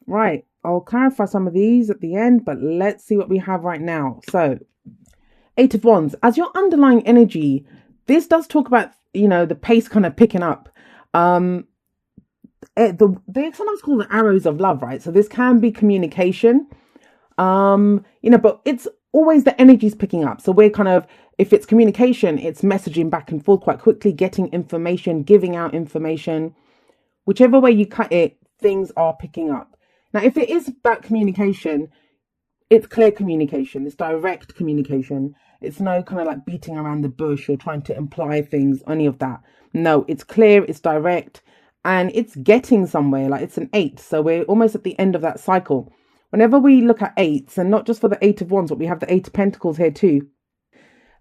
Right. I'll clarify some of these at the end, but let's see what we have right now. So, Eight of Wands, as your underlying energy, this does talk about, the pace kind of picking up. Um, they sometimes call the arrows of love, right? So this can be communication, but it's always the energy's picking up. So we're kind of, if it's communication, it's messaging back and forth quite quickly, getting information, giving out information. Whichever way you cut it, things are picking up. Now, if it is about communication, it's clear communication, it's direct communication. It's no kind of like beating around the bush or trying to imply things, any of that. No, it's clear, it's direct, and it's getting somewhere. Like, it's an eight. So we're almost at the end of that cycle. Whenever we look at eights, and not just for the Eight of Wands, but we have the Eight of Pentacles here too.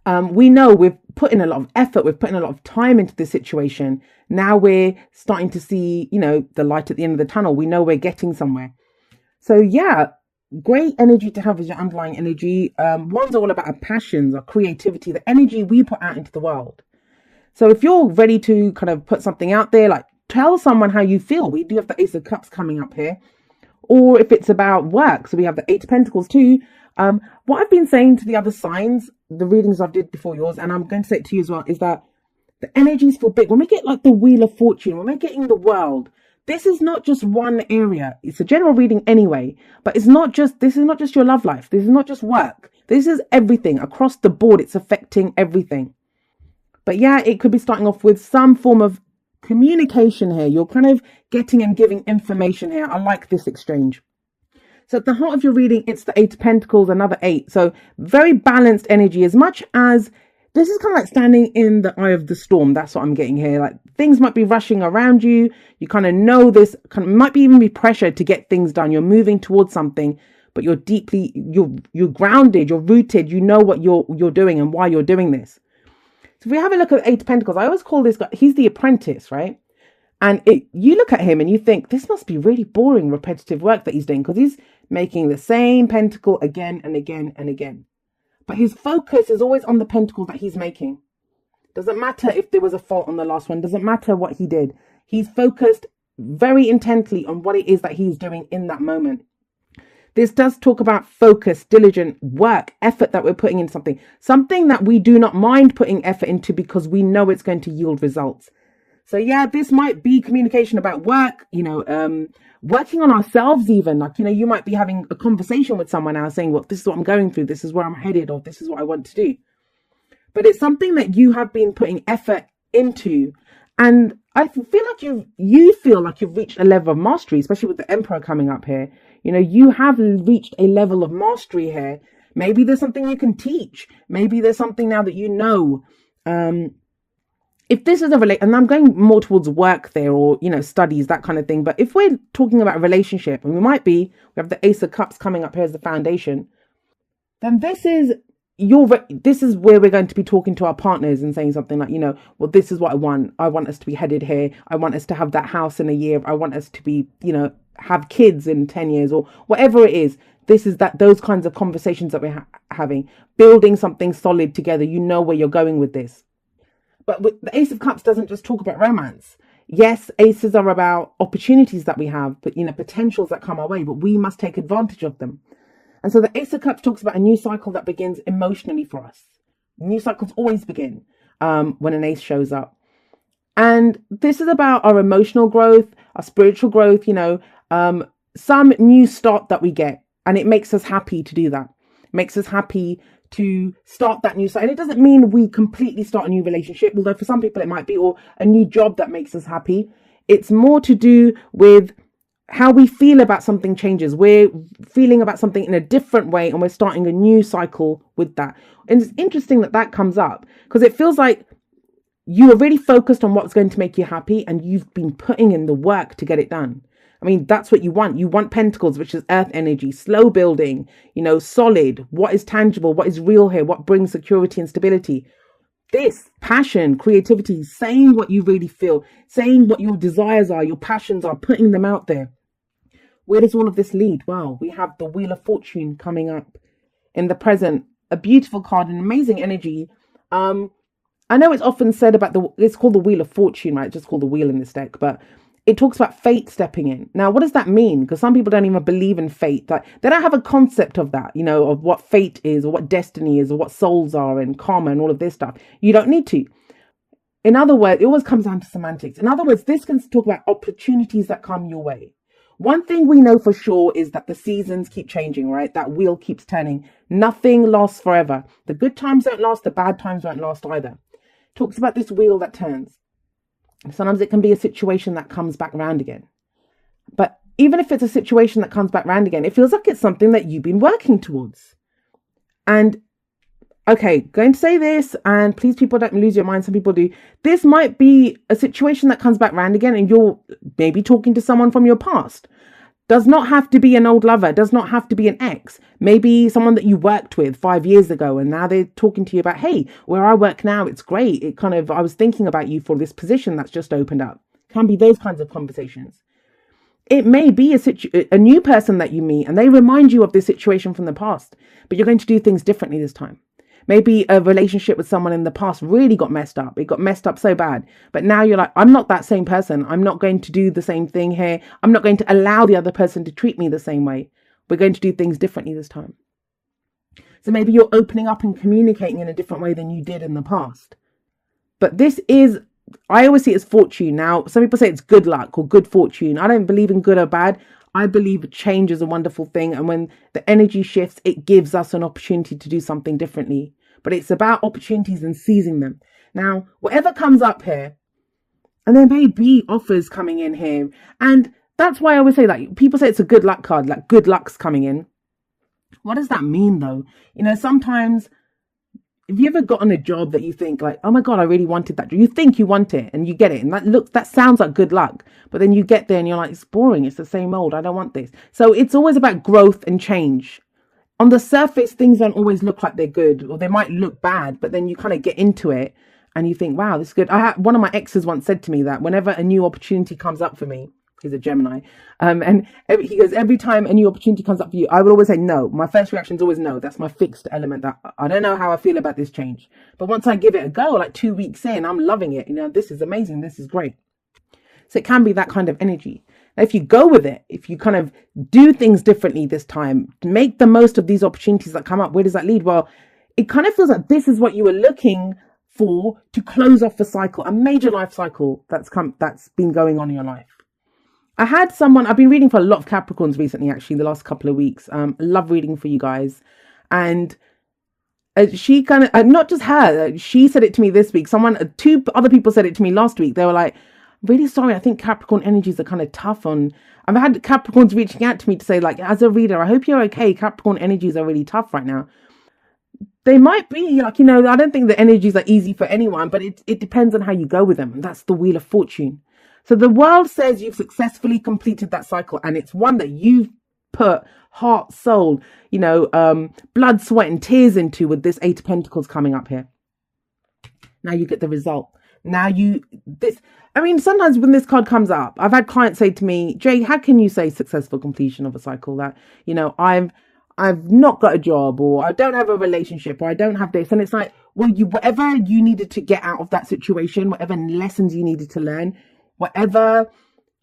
We know we've put in a lot of effort, we've put in a lot of time into this situation. Now we're starting to see, the light at the end of the tunnel. We know we're getting somewhere. So yeah, great energy to have as your underlying energy. One's all about our passions, our creativity, the energy we put out into the world. So if you're ready to kind of put something out there, like tell someone how you feel. We do have the Ace of Cups coming up here. Or if it's about work, so we have the Eight of Pentacles too. What I've been saying to the other signs, the readings I've did before yours, and I'm going to say it to you as well, is that the energies feel big. When we get like the Wheel of Fortune, when we're getting the world, this is not just one area. It's a general reading anyway, but this is not just your love life. This is not just work. This is everything across the board. It's affecting everything. But yeah, it could be starting off with some form of communication here. You're kind of getting and giving information here. I like this exchange. So at the heart of your reading, it's the Eight of Pentacles, another eight. So very balanced energy, as much as this is kind of like standing in the eye of the storm. That's what I'm getting here. Like, things might be rushing around you. You kind of know this, might be even be pressure to get things done. You're moving towards something, but you're grounded, you're rooted. You know what you're doing and why you're doing this. So if we have a look at Eight of Pentacles, I always call this guy, he's the apprentice, right? And you look at him and you think, this must be really boring, repetitive work that he's doing, because he's making the same pentacle again and again and again. But his focus is always on the pentacle that he's making. Doesn't matter if there was a fault on the last one. Doesn't matter what he did. He's focused very intently on what it is that he's doing in that moment. This does talk about focus, diligent work, effort that we're putting in something that we do not mind putting effort into because we know it's going to yield results. So yeah, this might be communication about work, working on ourselves even. Like, you might be having a conversation with someone now saying, well, this is what I'm going through. This is where I'm headed, or this is what I want to do. But it's something that you have been putting effort into. And I feel like you feel like you've reached a level of mastery, especially with the Emperor coming up here. You have reached a level of mastery here. Maybe there's something you can teach. Maybe there's something now that if this is and I'm going more towards work there, or, studies, that kind of thing. But if we're talking about a relationship, and we have the Ace of Cups coming up here as the foundation, then this is where we're going to be talking to our partners and saying something like, well, this is what I want. I want us to be headed here. I want us to have that house in a year. I want us to be, have kids in 10 years, or whatever it is. Those kinds of conversations that we're having, building something solid together. Where you're going with this. But the Ace of Cups doesn't just talk about romance. Yes, aces are about opportunities that we have, but, potentials that come our way, but we must take advantage of them. And so the Ace of Cups talks about a new cycle that begins emotionally for us. New cycles always begin when an ace shows up. And this is about our emotional growth, our spiritual growth, some new start that we get. And it makes us happy to do that. It makes us happy to start that new cycle. And it doesn't mean we completely start a new relationship, although for some people it might be, or a new job that makes us happy. It's more to do with how we feel about something changes. We're feeling about something in a different way, and we're starting a new cycle with that. And it's interesting that comes up, because it feels like you are really focused on what's going to make you happy, and you've been putting in the work to get it done. I mean, that's what you want. You want Pentacles, which is earth energy, slow building, solid. What is tangible? What is real here? What brings security and stability? This passion, creativity, saying what you really feel, saying what your desires are, your passions are, putting them out there. Where does all of this lead? Well, we have the Wheel of Fortune coming up in the present. A beautiful card, an amazing energy. I know it's often said about it's called the Wheel of Fortune, right? It's just called the wheel in this deck, but it talks about fate stepping in. Now, what does that mean? Because some people don't even believe in fate. Like, they don't have a concept of that, of what fate is or what destiny is or what souls are and karma and all of this stuff. You don't need to. In other words, it always comes down to semantics. In other words, this can talk about opportunities that come your way. One thing we know for sure is that the seasons keep changing, right? That wheel keeps turning. Nothing lasts forever. The good times don't last. The bad times won't last either. It talks about this wheel that turns. Sometimes it can be a situation that comes back round again. But even if it's a situation that comes back round again, it feels like it's something that you've been working towards. And okay, going to say this, and please, people, don't lose your mind. Some people do. This might be a situation that comes back round again, and you're maybe talking to someone from your past. Does not have to be an old lover. Does not have to be an ex. Maybe someone that you worked with 5 years ago, and now they're talking to you about, hey, where I work now, it's great. I was thinking about you for this position that's just opened up. Can be those kinds of conversations. It may be a new person that you meet, and they remind you of this situation from the past, but you're going to do things differently this time. Maybe a relationship with someone in the past really got messed up. It got messed up so bad. But now you're like, I'm not that same person. I'm not going to do the same thing here. I'm not going to allow the other person to treat me the same way. We're going to do things differently this time. So maybe you're opening up and communicating in a different way than you did in the past. But this is, I always see it as fortune. Now, some people say it's good luck or good fortune. I don't believe in good or bad. I believe change is a wonderful thing. And when the energy shifts, it gives us an opportunity to do something differently. But it's about opportunities and seizing them. Now, whatever comes up here, and there may be offers coming in here. And that's why I always say that. People say it's a good luck card, like good luck's coming in. What does that mean, though? Sometimes, have you ever gotten a job that you think like, oh my God, I really wanted that job? You think you want it and you get it. And that sounds like good luck. But then you get there and you're like, it's boring. It's the same old. I don't want this. So it's always about growth and change. On the surface, things don't always look like they're good, or they might look bad, but then you kind of get into it and you think, wow, this is good. One of my exes once said to me that whenever a new opportunity comes up for me, he's a Gemini, and he goes, every time a new opportunity comes up for you, I will always say no. My first reaction is always no. That's my fixed element. That I don't know how I feel about this change. But once I give it a go, like 2 weeks in, I'm loving it. This is amazing. This is great. So it can be that kind of energy. Now, if you go with it, if you kind of do things differently this time, make the most of these opportunities that come up, where does that lead? Well, it kind of feels like this is what you were looking for to close off a cycle, a major life cycle that's been going on in your life. I've been reading for a lot of Capricorns recently, actually, the last couple of weeks. Love reading for you guys. And she kind of, not just her, she said it to me this week. Two other people said it to me last week. They were like, really sorry, I think Capricorn energies are kind of tough on. I've had Capricorns reaching out to me to say, like, as a reader, I hope you're okay. Capricorn energies are really tough right now. They might be, like, I don't think the energies are easy for anyone, but it depends on how you go with them. And that's the Wheel of Fortune. So the world says you've successfully completed that cycle, and it's one that you've put heart, soul, blood, sweat, and tears into with this Eight of Pentacles coming up here. Now you get the result. Sometimes when this card comes up, I've had clients say to me, Jay, how can you say successful completion of a cycle that, I've not got a job, or I don't have a relationship, or I don't have this. And it's like, well, whatever you needed to get out of that situation, whatever lessons you needed to learn, whatever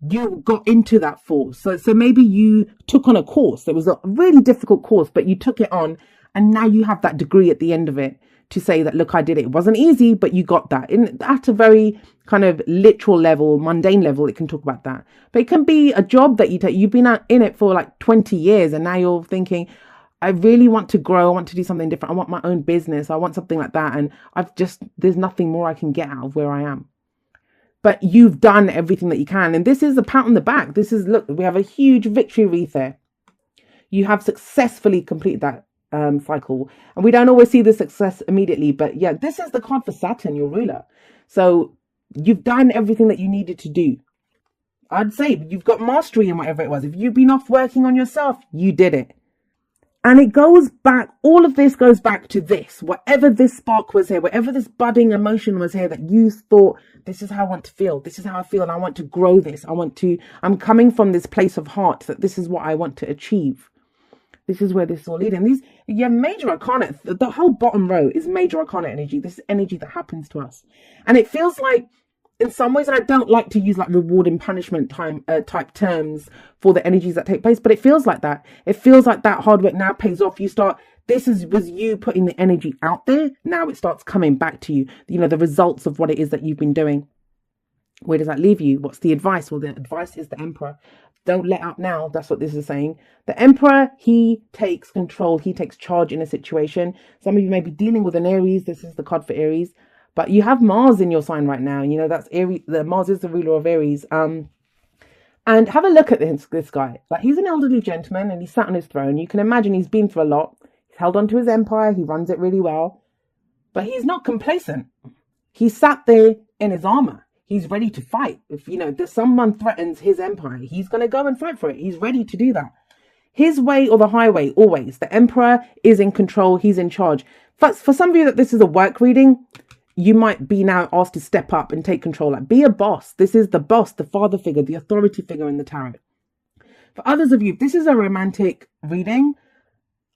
you got into that for. So maybe you took on a course that was a really difficult course, but you took it on, and now you have that degree at the end of it to say that, look, I did it. It wasn't easy, but you got that. At a very kind of literal level, mundane level, it can talk about that. But it can be a job that you take. You've been in it for like 20 years, and now you're thinking, I really want to grow. I want to do something different. I want my own business. I want something like that. And there's nothing more I can get out of where I am. But you've done everything that you can. And this is a pat on the back. Look, we have a huge victory wreath there. You have successfully completed that cycle. And we don't always see the success immediately. But yeah, this is the card for Saturn, your ruler. So you've done everything that you needed to do. I'd say you've got mastery in whatever it was. If you've been off working on yourself, you did it. And it goes back, all of this goes back to this. Whatever this spark was here, whatever this budding emotion was here that you thought, this is how I want to feel. This is how I feel. And I want to grow this. I'm coming from this place of heart that this is what I want to achieve. This is where this is all leading. Major arcana, the whole bottom row is major arcana energy. This is energy that happens to us. And it feels like in some ways, and I don't like to use like reward and punishment type terms for the energies that take place, but it feels like that. It feels like that hard work now pays off. Was you putting the energy out there. Now it starts coming back to you, the results of what it is that you've been doing. Where does that leave you? What's the advice? Well, the advice is the Emperor. Don't let up now. That's what this is saying. The Emperor, he takes control. He takes charge in a situation. Some of you may be dealing with an Aries. This is the card for Aries. But you have Mars in your sign right now. And that's Aries. Mars is the ruler of Aries. And have a look at this guy. Like, he's an elderly gentleman and he's sat on his throne. You can imagine he's been through a lot. He's held on to his empire. He runs it really well. But he's not complacent. He's sat there in his armor. He's ready to fight. If, there's someone threatens his empire, he's going to go and fight for it. He's ready to do that. His way or the highway, always. The Emperor is in control. He's in charge. But for some of you that this is a work reading, you might be now asked to step up and take control. Like, be a boss. This is the boss, the father figure, the authority figure in the tarot. For others of you, this is a romantic reading.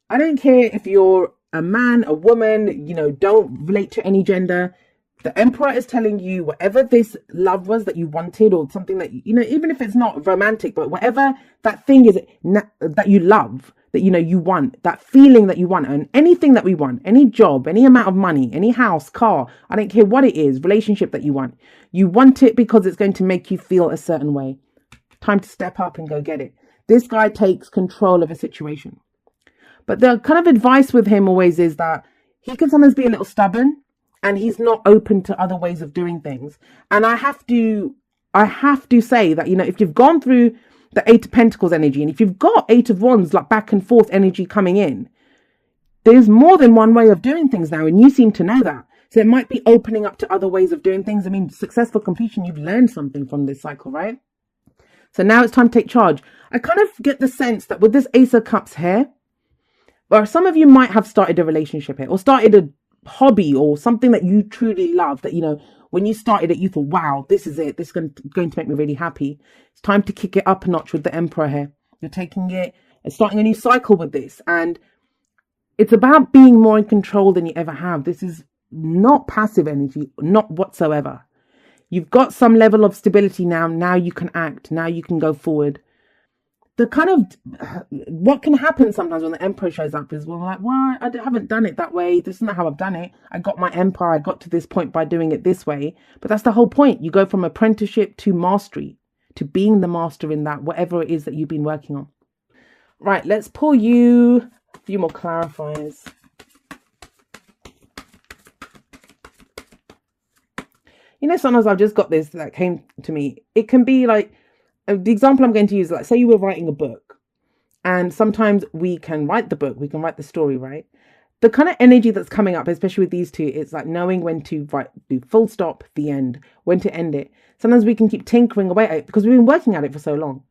I don't care if you're a man, a woman, don't relate to any gender. The Emperor is telling you whatever this love was that you wanted, or something that, even if it's not romantic, but whatever that thing is that you love, that, you want, that feeling that you want, and anything that we want, any job, any amount of money, any house, car, I don't care what it is, relationship that you want it because it's going to make you feel a certain way. Time to step up and go get it. This guy takes control of a situation. But the kind of advice with him always is that he can sometimes be a little stubborn. And he's not open to other ways of doing things. And I have to say that, if you've gone through the Eight of Pentacles energy, and if you've got Eight of Wands, like back and forth energy coming in, there's more than one way of doing things now. And you seem to know that. So it might be opening up to other ways of doing things. I mean, successful completion, you've learned something from this cycle, right? So now it's time to take charge. I kind of get the sense that with this Ace of Cups here, or some of you might have started a relationship here, or started a hobby or something that you truly love, that when you started it you thought, wow, this is it, this is going to make me really happy. It's time to kick it up a notch with the Emperor here. You're taking it and starting a new cycle with this, and it's about being more in control than you ever have. This is not passive energy, not whatsoever. You've got some level of stability now you can act, now you can go forward. The kind of, what can happen sometimes when the Emperor shows up is, well, like, well, I haven't done it that way. This is not how I've done it. I got my empire. I got to this point by doing it this way. But that's the whole point. You go from apprenticeship to mastery, to being the master in that, whatever it is that you've been working on. Right, let's pull you a few more clarifiers. Sometimes I've just got this that came to me. It can be like, the example I'm going to use, like, say you were writing a book, and sometimes we can write the book, we can write the story, right? The kind of energy that's coming up, especially with these two, it's like knowing when to do full stop, the end, when to end it. Sometimes we can keep tinkering away at it because we've been working at it for so long.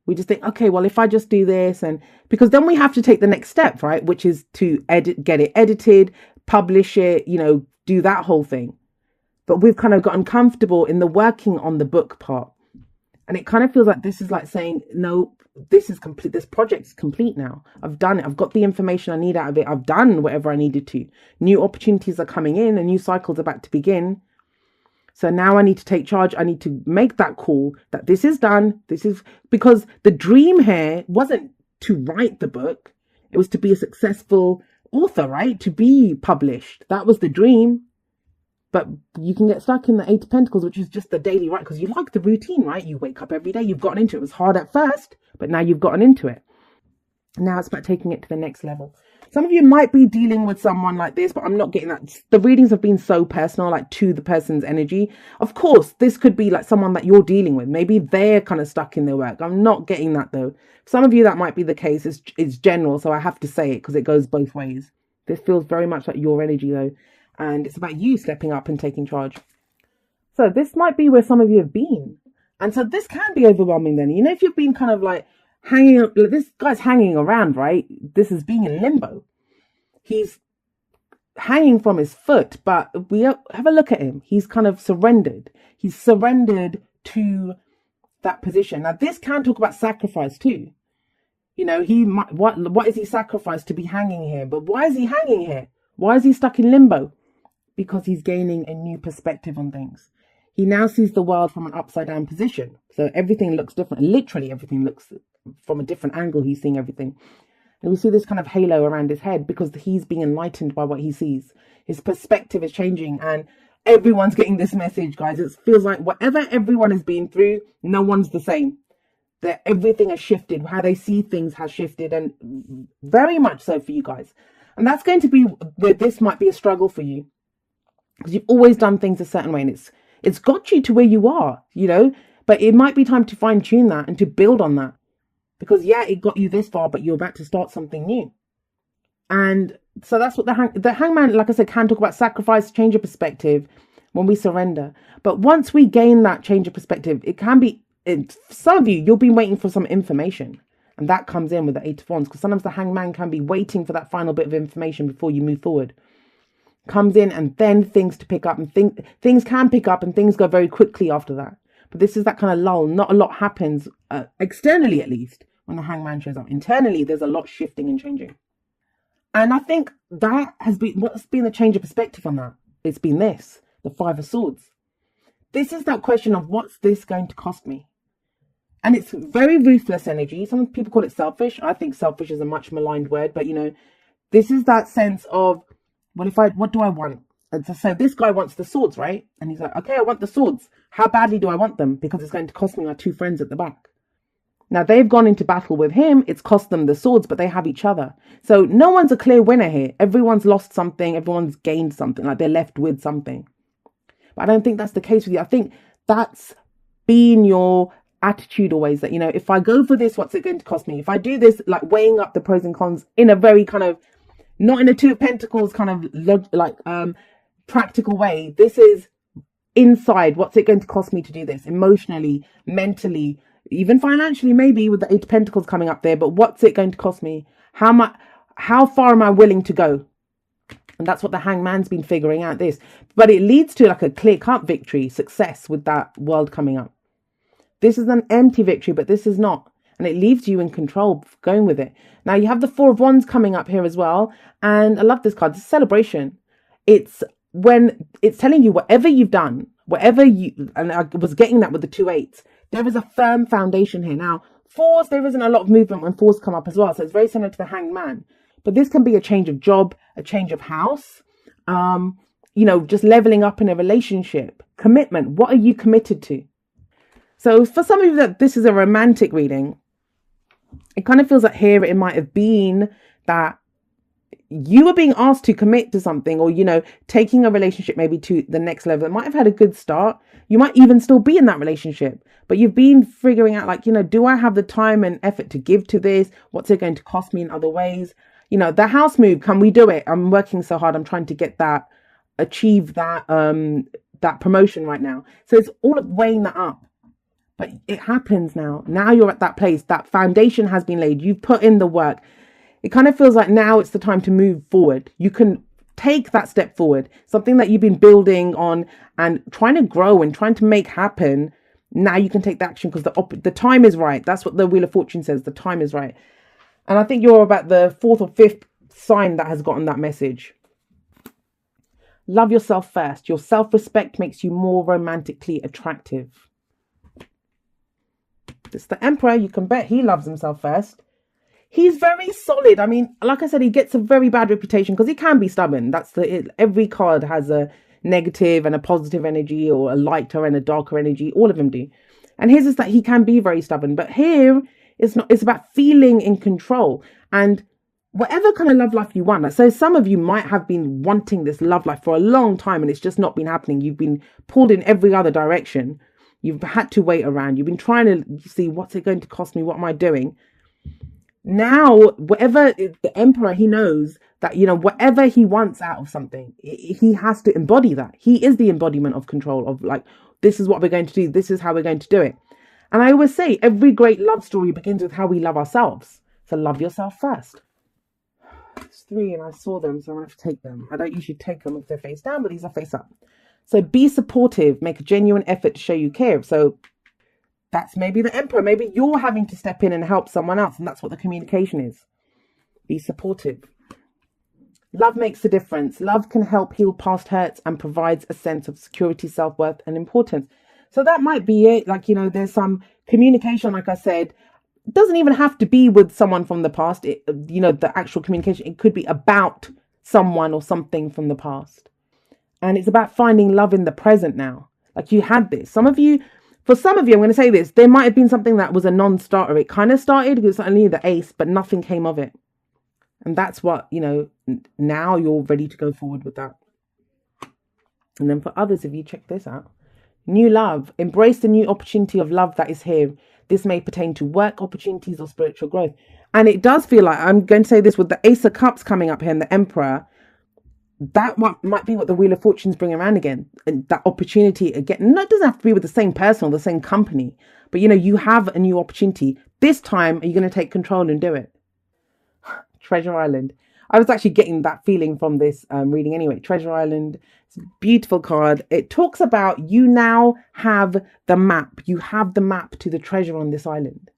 We just think, okay, well, if I just do this, and because then we have to take the next step, right? Which is to get it edited, publish it, do that whole thing. But we've kind of gotten comfortable in the working on the book part. And it kind of feels like this is like saying, no, this is complete. This project's complete now. I've done it. I've got the information I need out of it. I've done whatever I needed to. New opportunities are coming in. A new cycle's about to begin. So now I need to take charge. I need to make that call that this is done. This is because the dream here wasn't to write the book. It was to be a successful author, right? To be published. That was the dream. But you can get stuck in the Eight of Pentacles, which is just the daily, right? Because you like the routine, right? You wake up every day. You've gotten into it. It was hard at first, but now you've gotten into it. Now it's about taking it to the next level. Some of you might be dealing with someone like this, but I'm not getting that. The readings have been so personal, like to the person's energy. Of course, this could be like someone that you're dealing with. Maybe they're kind of stuck in their work. I'm not getting that though. Some of you, that might be the case. It's general, so I have to say it because it goes both ways. This feels very much like your energy though. And it's about you stepping up and taking charge. So this might be where some of you have been. And so this can be overwhelming then. If you've been kind of like this guy's hanging around, right? This is being in limbo. He's hanging from his foot, but we have a look at him. He's kind of surrendered. He's surrendered to that position. Now this can talk about sacrifice too. He might, what is he sacrificed to be hanging here? But why is he hanging here? Why is he stuck in limbo? Because he's gaining a new perspective on things. He now sees the world from an upside down position. So everything looks different. Literally everything looks from a different angle. He's seeing everything. And we see this kind of halo around his head because he's being enlightened by what he sees. His perspective is changing and everyone's getting this message, guys. It feels like whatever everyone has been through, no one's the same. That everything has shifted. How they see things has shifted, and very much so for you guys. And that's going to be where this might be a struggle for you, because you've always done things a certain way and it's got you to where you are, you know, but it might be time to fine tune that and to build on that, because yeah, it got you this far, but you're about to start something new. And so that's what the hangman, like I said, can talk about sacrifice, change of perspective when we surrender. But once we gain that change of perspective, it can be, some of you, you'll be waiting for some information. And that comes in with the Eight of Wands, because sometimes the hangman can be waiting for that final bit of information before you move forward. Comes in and then things to pick up, and things can pick up and things go very quickly after that. But this is that kind of lull. Not a lot happens, externally at least, when the hangman shows up. Internally, there's a lot shifting and changing. And I think that has been, what's been the change of perspective on that? It's been this, the Five of Swords. This is that question of, what's this going to cost me? And it's very ruthless energy. Some people call it selfish. I think selfish is a much maligned word, but you know, this is that sense of, well, what do I want? And so this guy wants the swords, right? And he's like, okay, I want the swords. How badly do I want them? Because it's going to cost me my two friends at the back. Now they've gone into battle with him. It's cost them the swords, but they have each other. So no one's a clear winner here. Everyone's lost something. Everyone's gained something, like they're left with something. But I don't think that's the case with you. I think that's been your attitude always, that, you know, if I go for this, what's it going to cost me? If I do this, like weighing up the pros and cons in a very kind of, not in a Two of Pentacles kind of practical way. This is inside. What's it going to cost me to do this? Emotionally, mentally, even financially, maybe with the Eight of Pentacles coming up there. But what's it going to cost me? How far am I willing to go? And that's what the hangman's been figuring out this. But it leads to like a clear-cut victory, success with that world coming up. This is an empty victory, but this is not. And it leaves you in control, going with it. Now you have the Four of Wands coming up here as well. And I love this card. It's a celebration. It's when it's telling you whatever you've done, and I was getting that with the 2 8s, there is a firm foundation here. Now, fours, there isn't a lot of movement when fours come up as well. So it's very similar to the hangman. But this can be a change of job, a change of house, you know, just leveling up in a relationship. Commitment. What are you committed to? So for some of you that this is a romantic reading, it kind of feels like here it might have been that you were being asked to commit to something, or, you know, taking a relationship maybe to the next level. It might have had a good start. You might even still be in that relationship, but you've been figuring out, like, you know, do I have the time and effort to give to this? What's it going to cost me in other ways? You know, the house move, can we do it? I'm working so hard. I'm trying to get that, achieve that, that promotion right now. So it's all weighing that up. But it happens now. Now you're at that place. That foundation has been laid. You've put in the work. It kind of feels like now it's the time to move forward. You can take that step forward. Something that you've been building on and trying to grow and trying to make happen. Now you can take the action because the time is right. That's what the Wheel of Fortune says. The time is right. And I think you're about the 4th or 5th sign that has gotten that message. Love yourself first. Your self-respect makes you more romantically attractive. It's the Emperor. You can bet he loves himself first. He's very solid. I mean, like I said, he gets a very bad reputation because he can be stubborn. Every card has a negative and a positive energy, or a lighter and a darker energy. All of them do. And his is that he can be very stubborn. But here, it's about feeling in control. And whatever kind of love life you want. So some of you might have been wanting this love life for a long time and it's just not been happening. You've been pulled in every other direction. You've had to wait around. You've been trying to see, what's it going to cost me? What am I doing? Now, whatever the Emperor, he knows that, you know, whatever he wants out of something, he has to embody that. He is the embodiment of control, of like, this is what we're going to do. This is how we're going to do it. And I always say every great love story begins with how we love ourselves. So love yourself first. It's 3 and I saw them, so I'm going to have to take them. I don't usually take them if they're face down, but these are face up. So be supportive, make a genuine effort to show you care. So that's maybe the Emperor. Maybe you're having to step in and help someone else. And that's what the communication is. Be supportive. Love makes a difference. Love can help heal past hurts and provides a sense of security, self-worth, and importance. So that might be it. Like, there's some communication, like I said, it doesn't even have to be with someone from the past. The actual communication, it could be about someone or something from the past. And it's about finding love in the present now. Like, you had this. For some of you, I'm going to say this, there might have been something that was a non-starter. It kind of started because only the ace, but nothing came of it. And that's what, now you're ready to go forward with that. And then for others, if you check this out, new love, embrace the new opportunity of love that is here. This may pertain to work opportunities or spiritual growth. And it does feel like, I'm going to say this with the Ace of Cups coming up here and the Emperor, that might be what the Wheel of Fortune's bring around again. And that opportunity again, no, it doesn't have to be with the same person or the same company, but you have a new opportunity. This time, are you going to take control and do it? Treasure Island. I was actually getting that feeling from this reading anyway. Treasure Island, it's a beautiful card. It talks about you now have the map. You have the map to the treasure on this island.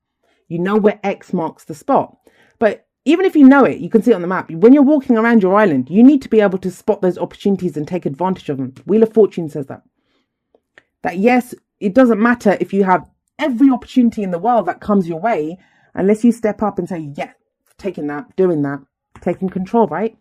You know where X marks the spot. But even if you know it, you can see it on the map. When you're walking around your island, you need to be able to spot those opportunities and take advantage of them. Wheel of Fortune says that. That yes, it doesn't matter if you have every opportunity in the world that comes your way, unless you step up and say, yeah, taking that, doing that, taking control, right?